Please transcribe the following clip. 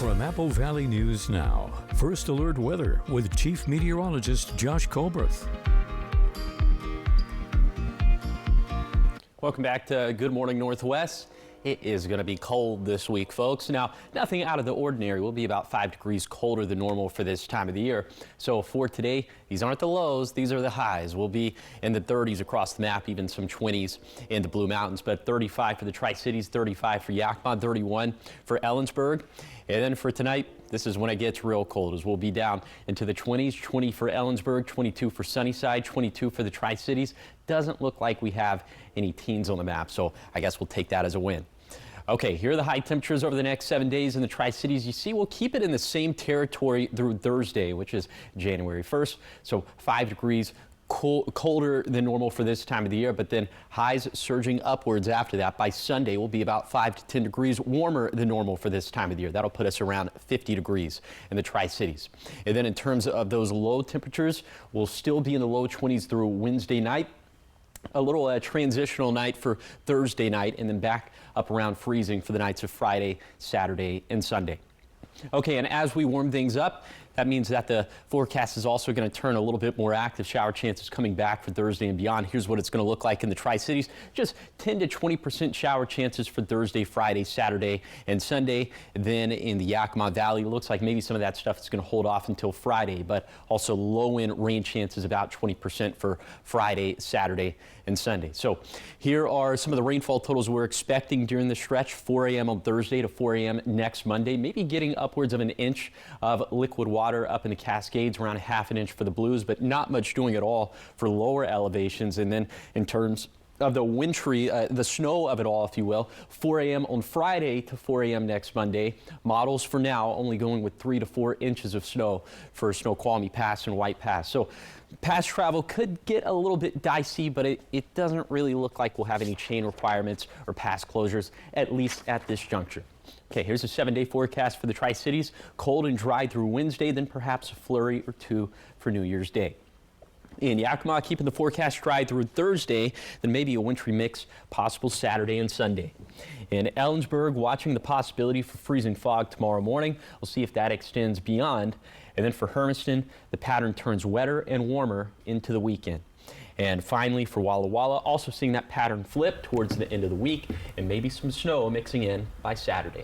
From Apple Valley News Now, First Alert Weather with Chief Meteorologist Josh Colberth. Welcome back to Good Morning Northwest. It is going to be cold this week, folks. Now, nothing out of the ordinary. We'll be about 5 degrees colder than normal for this time of the year. So for today, these aren't the lows, these are the highs. We'll be in the 30s across the map, even some 20s in the Blue Mountains, but 35 for the Tri-Cities, 35 for Yakima, 31 for Ellensburg. And then for tonight, this is when it gets real cold, as we'll be down into the 20s, 20 for Ellensburg, 22 for Sunnyside, 22 for the Tri-Cities. Doesn't look like we have any teens on the map, so I guess we'll take that as a win. Okay, here are the high temperatures over the next 7 days in the Tri-Cities. You see, we'll keep it in the same territory through Thursday, which is January 1st, so 5 degrees colder than normal for this time of the year, but then highs surging upwards after that. By Sunday, we'll be about 5 to 10 degrees warmer than normal for this time of the year. That'll put us around 50 degrees in the Tri-Cities. And then in terms of those low temperatures, we'll still be in the low 20s through Wednesday night. A little transitional night for Thursday night, and then back up around freezing for the nights of Friday, Saturday, and Sunday. Okay, and as we warm things up, that means that the forecast is also going to turn a little bit more active. Shower chances coming back for Thursday and beyond. Here's what it's going to look like in the Tri-Cities. Just 10 to 20% shower chances for Thursday, Friday, Saturday, and Sunday. Then in the Yakima Valley, it looks like maybe some of that stuff is going to hold off until Friday, but also low-end rain chances about 20% for Friday, Saturday, and Sunday. So here are some of the rainfall totals we're expecting during the stretch. 4 a.m. on Thursday to 4 a.m. next Monday. Maybe getting upwards of an inch of liquid water up in the Cascades, around ½ an inch for the Blues, but not much doing at all for lower elevations. And then in terms of the wintry, the snow of it all, if you will, 4 a.m. on Friday to 4 a.m. next Monday. Models for now only going with 3 to 4 inches of snow for Snoqualmie Pass and White Pass. So pass travel could get a little bit dicey, but it doesn't really look like we'll have any chain requirements or pass closures, at least at this juncture. Okay, here's a 7-day forecast for the Tri-Cities. Cold and dry through Wednesday, then perhaps a flurry or two for New Year's Day. In Yakima, keeping the forecast dry through Thursday, then maybe a wintry mix possible Saturday and Sunday. In Ellensburg, watching the possibility for freezing fog tomorrow morning. We'll see if that extends beyond. And then for Hermiston, the pattern turns wetter and warmer into the weekend. And finally, for Walla Walla, also seeing that pattern flip towards the end of the week and maybe some snow mixing in by Saturday.